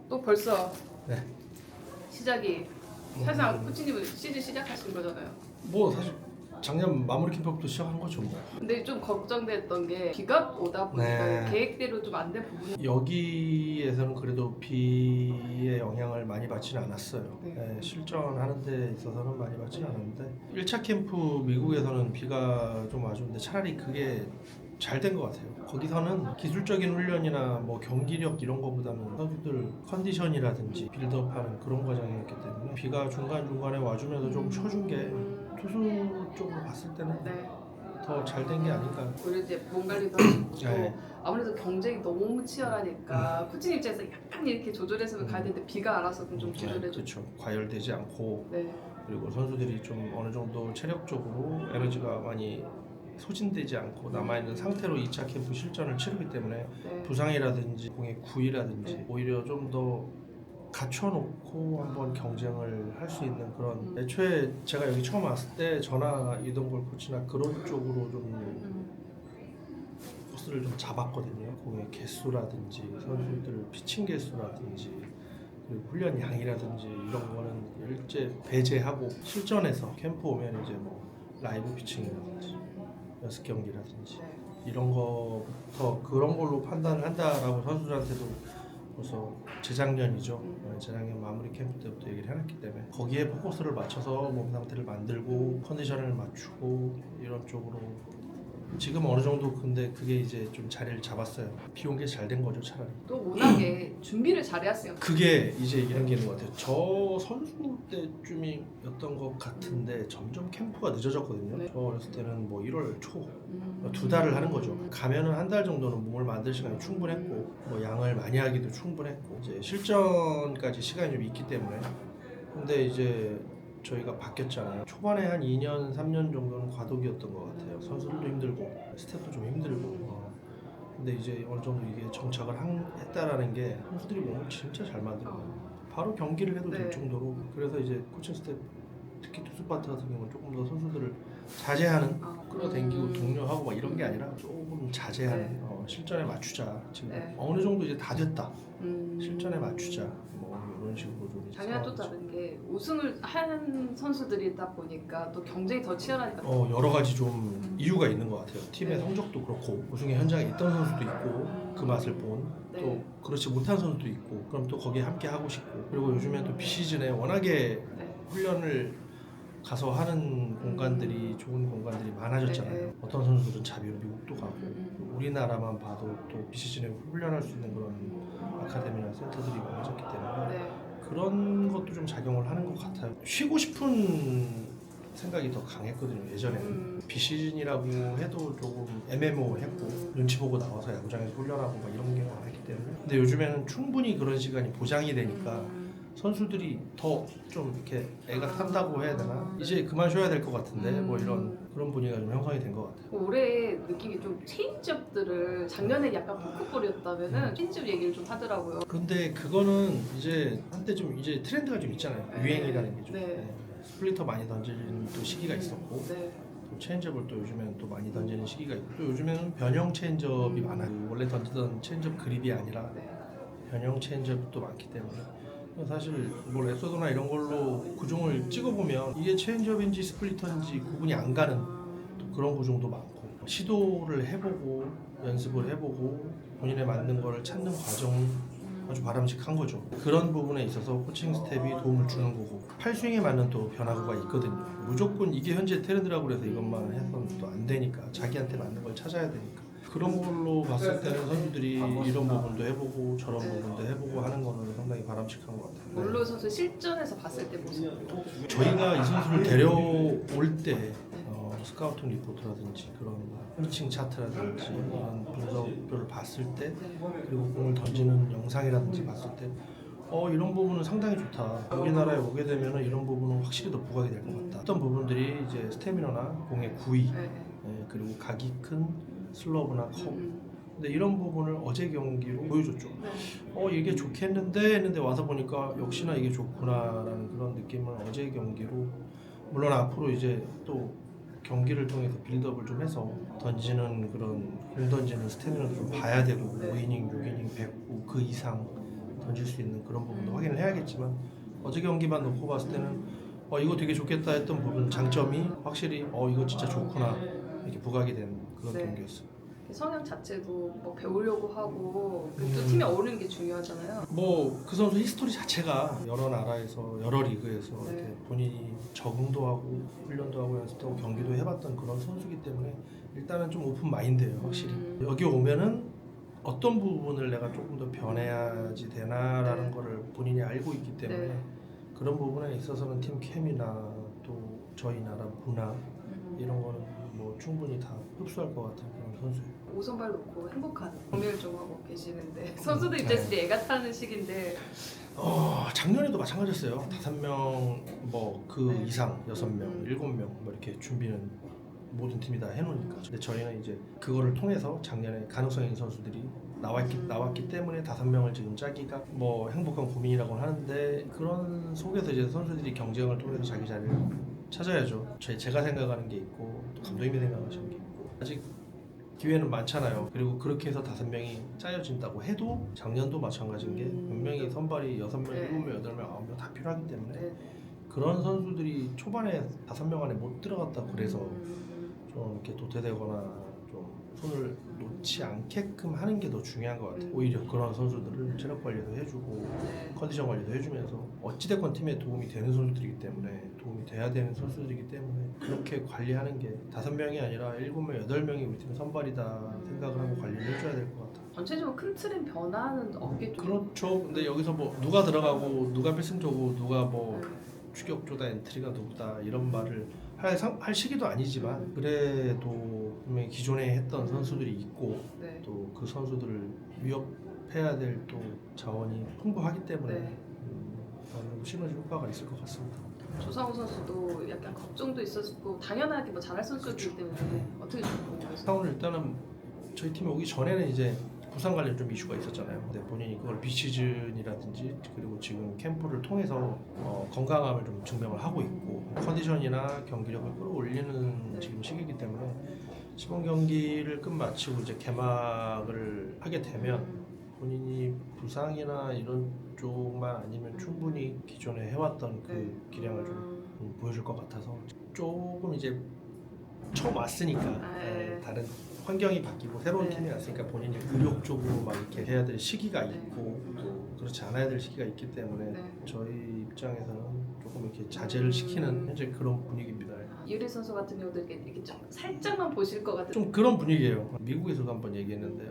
또 벌써 네. 시작이 사실상 코치님은 시즌 시작하신 거잖아요. 뭐 사실 작년 마무리 캠프부터 시작한 거죠. 근데 좀 걱정됐던 게 비가 오다 보니까 네. 계획대로 좀 안 된 부분이 여기에서는 그래도 비의 영향을 많이 받지는 않았어요. 네. 네, 실전하는 데 있어서는 많이 받지는 않았는데 1차 캠프 미국에서는 비가 좀 와줬는데 차라리 그게 잘 된 것 같아요. 거기서는 기술적인 훈련이나 뭐 경기력 이런 거보다는 선수들 컨디션이라든지 빌드업하는 그런 과정이었기 때문에 비가 중간중간에 와주면서 좀 쳐준 게 투수 쪽으로 봤을 때는 네. 더 잘 된 게 아닌가. 우리 이제 몸 관리도 하고 네. 아무래도 경쟁이 너무 치열하니까 코치님 입장에서 약간 이렇게 조절해서 가야 되는데 비가 알아서 좀 조절해줘. 그렇죠. 과열되지 않고 네. 그리고 선수들이 좀 어느 정도 체력적으로 에너지가 많이 소진되지 않고 남아있는 상태로 2차 캠프 실전을 치르기 때문에 네. 부상이라든지 공의 구위라든지 네. 오히려 좀 더 갖춰놓고 한번 경쟁을 할 수 있는 그런 애초에 제가 여기 처음 왔을 때 전화 이동걸 코치나 그런 쪽으로 좀 코스를 좀 잡았거든요. 공의 개수라든지 선수들 피칭 개수라든지 그리고 훈련 양이라든지 이런 거는 일제 배제하고 실전에서 캠프 오면 이제 뭐 라이브 피칭이라든지 연습 경기라든지 네. 이런 거부터 그런 걸로 판단을 한다라고 선수들한테도 벌써 재작년이죠. 재작년 마무리 캠프 때부터 얘기를 해놨기 때문에 거기에 포커스를 맞춰서 몸 상태를 만들고 컨디션을 맞추고 이런 쪽으로 지금 어느 정도 근데 그게 이제 좀 자리를 잡았어요. 비 온 게 잘 된 거죠 차라리. 또 워낙에 준비를 잘해왔어요. 그게 이제 이런 게 있는 것 같아요. 저 선수 때쯤이었던 것 같은데 점점 캠프가 늦어졌거든요. 네. 저 어렸을 때는 뭐 1월 초 2달을 하는 거죠. 가면은 한 달 정도는 몸을 만들 시간이 충분했고 뭐 양을 많이 하기도 충분했고 이제 실전까지 시간이 좀 있기 때문에 근데 이제 저희가 바뀌었잖아요. 초반에 한 2년, 3년 정도는 과도기였던 것 같아요. 선수들도 힘들고 스태프도 좀 힘들고 근데 이제 어느 정도 이게 정착을 했다라는 게 선수들이 몸을 진짜 잘 만들어요. 바로 경기를 해도 될 네. 정도로 그래서 이제 코칭 스태프 특히 투수 파트 같은 경우는 조금 더 선수들을 자제하는 끌어당기고 독려하고 막 이런 게 아니라 조금 자제하는 네. 실전에 맞추자 지금 네. 어느 정도 이제 다 됐다 실전에 맞추자 뭐 이런 식으로 좀 이제 작년에 또 상황이죠. 다른 게 우승을 한 선수들이다 보니까 또 경쟁이 더 치열하니까 여러 가지 좀 이유가 있는 것 같아요. 팀의 네. 성적도 그렇고 우승의 현장에 있던 선수도 있고 그 맛을 본 또 네. 그렇지 못한 선수도 있고 그럼 또 거기에 함께 하고 싶고 그리고 요즘엔 또 비시즌에 워낙에 네. 훈련을 가서 하는 공간들이 좋은 공간들이 많아졌잖아요. 네. 어떤 선수들은 자비로 미국도 가고 우리나라만 봐도 또 비시즌에 훈련할 수 있는 그런 아카데미나 센터들이 많아졌기 때문에 네. 그런 것도 좀 작용을 하는 것 같아요. 쉬고 싶은 생각이 더 강했거든요. 예전에는 비시즌이라고 해도 조금 애매모호했고 눈치 보고 나와서 야구장에서 훈련하고 막 이런 게 많았기 때문에 근데 요즘에는 충분히 그런 시간이 보장이 되니까 선수들이 더 좀 이렇게 애가 탄다고 해야 되나 이제 그만 쉬어야 될 것 같은데 뭐 이런 그런 분위기가 좀 형성이 된 것 같아요. 올해 느낌이 좀 체인지업들을 작년에 약간 포크볼이었다면은 체인지업 얘기를 좀 하더라고요. 근데 그거는 이제 한때 좀 이제 트렌드가 좀 있잖아요. 네. 유행이라는 게 좀. 네. 스플리터 많이 던지는 또 시기가 있었고 네. 또 체인지업을 또 요즘에는 또 많이 던지는 시기가 있고 또 요즘에는 변형 체인지업이 많아요. 원래 던지던 체인지업 그립이 아니라 네. 변형 체인지업도 많기 때문에 사실 뭐 레소드나 이런 걸로 구종을 찍어보면 이게 체인지업인지 스플리터인지 구분이 안 가는 또 그런 구종도 많고 시도를 해보고 연습을 해보고 본인에 맞는 거를 찾는 과정은 아주 바람직한 거죠. 그런 부분에 있어서 코칭 스텝이 도움을 주는 거고 팔스윙에 맞는 또 변화구가 있거든요. 무조건 이게 현재 트렌드라고 해서 이것만 해서는 또 안 되니까 자기한테 맞는 걸 찾아야 되니까 그런 걸로 봤을 때는 선수들이 이런 부분도 해보고 저런 부분도 해보고 하는 거는 상당히 바람직한 것 같아요. 몰로 선수 실전에서 봤을 때 모습. 저희가 이 선수를 데려올 때 스카우팅 리포트라든지 그런 피칭 차트라든지 이런 분석표를 봤을 때 그리고 공을 던지는 영상이라든지 봤을 때 이런 부분은 상당히 좋다. 우리나라에 오게 되면 이런 부분은 확실히 더 부각이 될 것 같다. 어떤 부분들이 이제 스태미너나 공의 구위 그리고 각이 큰 슬러브나 컵 근데 이런 부분을 어제 경기로 보여줬죠. 이게 좋겠는데 했는데 와서 보니까 역시나 이게 좋구나라는 그런 느낌을 어제 경기로 물론 앞으로 이제 또 경기를 통해서 빌드업을 좀 해서 던지는 그런 공 던지는 스태미너도 좀 봐야 되고 5이닝, 6이닝, 100구 그 이상 던질 수 있는 그런 부분도 확인을 해야겠지만 어제 경기만 놓고 봤을 때는 이거 되게 좋겠다 했던 부분 장점이 확실히 이거 진짜 좋구나 이렇게 부각이 된 그런 네. 경기였어요. 성향 자체도 뭐 배우려고 하고 또 음. 팀에 어울리는 게 중요하잖아요. 뭐 그 선수 히스토리 자체가 여러 나라에서 여러 리그에서 네. 이렇게 본인이 적응도 하고 훈련도 하고 연습도 하고 경기도 해봤던 그런 선수이기 때문에 일단은 좀 오픈 마인드예요 확실히. 여기 오면은 어떤 부분을 내가 조금 더 변해야지 되나라는 네. 거를 본인이 알고 있기 때문에 네. 그런 부분에 있어서는 팀 케미나 또 저희 나라 문화 이런 거는 뭐 충분히 다 흡수할 것 같은 그런 선수예요. 5선발 놓고 행복한 고민을 좀 하고 계시는데 선수들 입장에서 네. 애가 타는 시기인데 작년에도 마찬가지였어요. 5명 뭐 그 네. 이상 6명, 7명 뭐 이렇게 준비는 모든 팀이 다 해놓으니까. 근데 저희는 이제 그거를 통해서 작년에 가능성 있는 선수들이 나왔기 때문에 5명을 지금 짜기가 뭐 행복한 고민이라고 하는데 그런 속에서 이제 선수들이 경쟁을 통해서 자기 자리를 찾아야죠. 제가 생각하는 게 있고 또 감독님이 생각하시는 게 있고 아직 기회는 많잖아요. 그리고 그렇게 해서 5명이 짜여진다고 해도 작년도 마찬가지인 게 분명히 선발이 6명, 네. 7명, 8명, 9명 다 필요하기 때문에 네. 그런 선수들이 초반에 5명 안에 못 들어갔다고 그래서 좀 이렇게 도태되거나 좀 손을 놓지 않게끔 하는 게 더 중요한 것 같아요. 오히려 그런 선수들을 체력 관리도 해주고 네. 컨디션 관리도 해주면서 어찌됐건 팀에 도움이 되는 선수들이기 때문에 도움이 돼야 되는 선수들이기 때문에 그렇게 관리하는 게 5명이 아니라 7명, 8명이 우리 팀 선발이다 생각을 하고 관리를 해줘야 될 것 같아요. 전체적으로 큰 틀은 변화는 없겠죠. 그렇죠. 근데 여기서 뭐 누가 들어가고 누가 필승조고 누가 뭐 추격조다 엔트리가 누구다 이런 말을 할 시기도 아니지만 그래도 분명히 기존에 했던 선수들이 있고 네. 또 그 선수들을 위협해야 될 또 자원이 풍부하기 때문에 네. 시너지 효과가 있을 것 같습니다. 조상우 선수도 약간 걱정도 있었고 당연하게 뭐 잘할 선수였기 때문에 어떻게 좀 보고 계세요? 상훈은 일단은 저희 팀에 오기 전에는 이제 부상 관련 좀 이슈가 있었잖아요. 근데 본인이 그걸 비시즌이라든지 그리고 지금 캠프를 통해서 건강함을 좀 증명을 하고 있고 컨디션이나 경기력을 끌어올리는 지금 시기이기 때문에 시범 경기를 끝마치고 이제 개막을 하게 되면 본인이 부상이나 이런 쪽만 아니면 충분히 기존에 해왔던 그 기량을 좀 보여줄 것 같아서 조금 이제 처음 왔으니까 네. 다른 환경이 바뀌고 새로운 네. 팀이 왔으니까 본인이 의욕적으로 막 이렇게 해야 될 시기가 있고 또 그렇지 않아야 될 시기가 있기 때문에 네. 저희 입장에서는 조금 이렇게 자제를 시키는 현재 그런 분위기입니다. 이유리 선수 같은 경우도 이렇게 좀 살짝만 보실 것 같은. 좀 그런 분위기예요. 미국에서도 한번 얘기했는데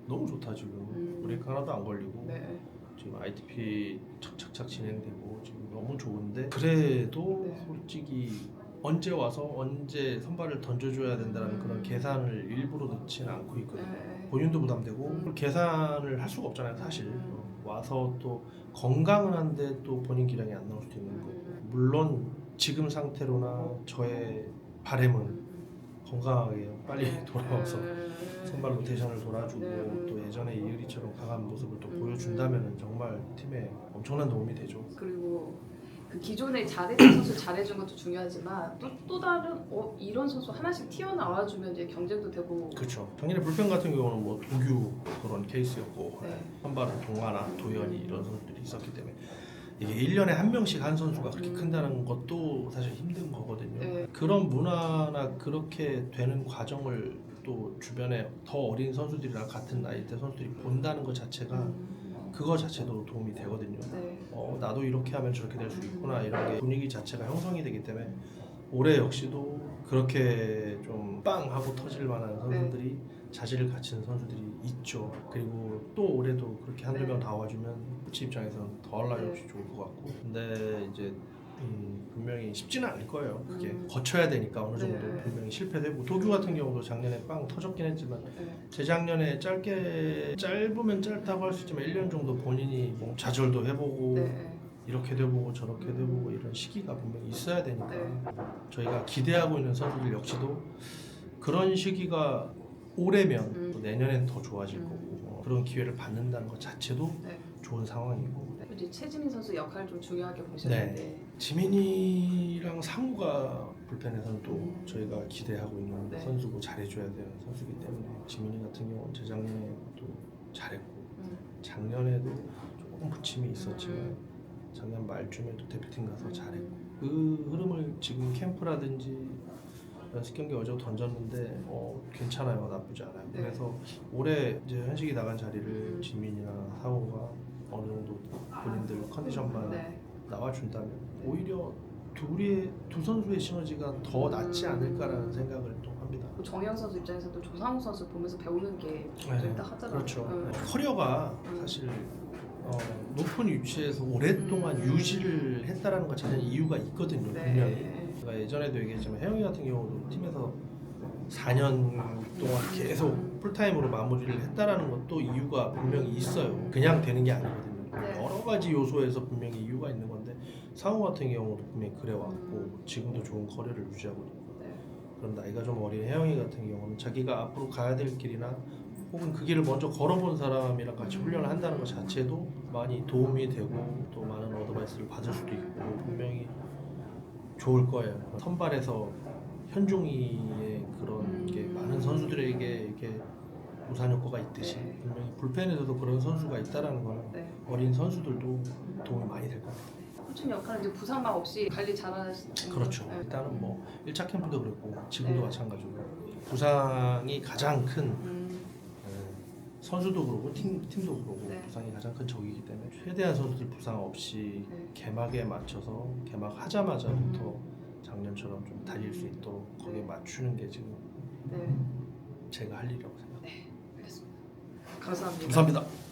너무 좋다 지금. 브레이크 하나도 안 걸리고 네. 지금 ITP 착착착 진행되고 지금 너무 좋은데 그래도 네. 솔직히 언제 와서 언제 선발을 던져줘야 된다는 그런 계산을 일부러 넣지는 않고 있거든요. 네. 본인도 부담되고 그걸 계산을 할 수가 없잖아요 사실. 와서 또 건강은 한데 또 본인 기량이 안 나올 수도 있는 거고 물론 지금 상태로나 저의 바람은 건강하게 빨리 돌아와서 선발 로테이션을 돌아주고 또 예전에 이의리처럼 강한 모습을 또 보여준다면 정말 팀에 엄청난 도움이 되죠. 그리고 그 기존에 잘했던 선수 잘해준 것도 중요하지만 또 다른 이런 선수 하나씩 튀어나와주면 이제 경쟁도 되고. 그렇죠. 작년에 불펜 같은 경우는 뭐 도규 그런 케이스였고 네. 선발은 동아나 도현이 이런 선수들이 있었기 때문에 이게 1년에 한 명씩 한 선수가 그렇게 큰다는 것도 사실 힘든 거거든요. 네. 그런 문화나 그렇게 되는 과정을 또 주변에 더 어린 선수들이랑 같은 나이대 선수들이 본다는 것 자체가 그거 자체도 도움이 되거든요. 네. 나도 이렇게 하면 저렇게 될 수 있구나 이런 게 분위기 자체가 형성이 되기 때문에 올해 역시도 그렇게 좀 빵 하고 터질 만한 선수들이 자질을 갖춘 선수들이 있죠. 그리고 또 올해도 그렇게 한두 명 다 와주면 코치 입장에서는 더할 나위 없이 좋을 것 같고 근데 이제 분명히 쉽지는 않을 거예요. 그게 거쳐야 되니까 어느 정도 분명히 실패도 했고 도규 같은 경우도 작년에 빵 터졌긴 했지만 재작년에 짧으면 짧다고 할 수 있지만 1년 정도 본인이 뭐 좌절도 해보고 이렇게도 해보고 저렇게도 해보고 이런 시기가 분명히 있어야 되니까 저희가 기대하고 있는 선수들 역시도 그런 시기가 오래면 또 내년엔 더 좋아질 거고 그런 기회를 받는다는 것 자체도 좋은 상황이고 이제 최지민 선수 역할 좀 중요하게 보셨는데 지민이랑 상우가 불펜에서는 또 저희가 기대하고 있는 선수고 잘해줘야 되는 선수이기 때문에 지민이 같은 경우는 재작년에 또 잘했고 작년에도 조금 조금 부침이 있었지만 작년 말쯤에도 대표팀 가서 잘했고 그 흐름을 지금 캠프라든지 연습 경기 어제 던졌는데 괜찮아요, 나쁘지 않아요. 네. 그래서 올해 이제 현식이 나간 자리를 지민이나 상호가 어느 정도 본인들 컨디션만 네. 나와준다면 오히려 두 선수의 시너지가 더 낫지 않을까라는 생각을 또 합니다. 정혜영 선수 입장에서도 조상우 선수 보면서 배우는 게 네, 딱 하잖아요. 그렇죠. 커리어가 사실 높은 위치에서 오랫동안 유지를 했다라는 것 자체는 이유가 있거든요. 네. 분명히. 제가 예전에도 얘기했지만 혜영이 같은 경우도 팀에서 4년 동안 계속 풀타임으로 마무리를 했다라는 것도 이유가 분명히 있어요. 그냥 되는 게 아니거든요. 네. 여러 가지 요소에서 분명히 이유가 있는 건데 상호 같은 경우도 분명히 그래왔고 지금도 좋은 커리어를 유지하고 있고 네. 그럼 나이가 좀 어린 혜영이 같은 경우는 자기가 앞으로 가야 될 길이나 혹은 그 길을 먼저 걸어본 사람이랑 같이 훈련을 한다는 것 자체도 많이 도움이 되고 또 많은 어드바이스를 받을 수도 있고 분명히 좋을 거예요. 선발에서 현종이의 그런 게 많은 선수들에게 이렇게 우산 효과가 있듯이 네. 분명히 불펜에서도 그런 선수가 있다라는 거는 네. 어린 선수들도 도움이 많이 될 것 같아요. 코치 역할은 이제 부상만 없이 관리 잘하는. 그렇죠. 네. 일단은 뭐 1차 캠프도 그랬고 지금도 네. 마찬가지고 부상이 가장 큰 선수도 그렇고 팀도 그렇고 네. 부상이 가장 큰 적이기 때문에 최대한 선수들 부상 없이 네. 개막에 맞춰서 개막하자마자부터 작년처럼 좀 달릴 수 있도록 거기에 맞추는 게 지금 네. 제가 할 일이라고 생각합니다. 알겠습니다. 감사합니다. 감사합니다.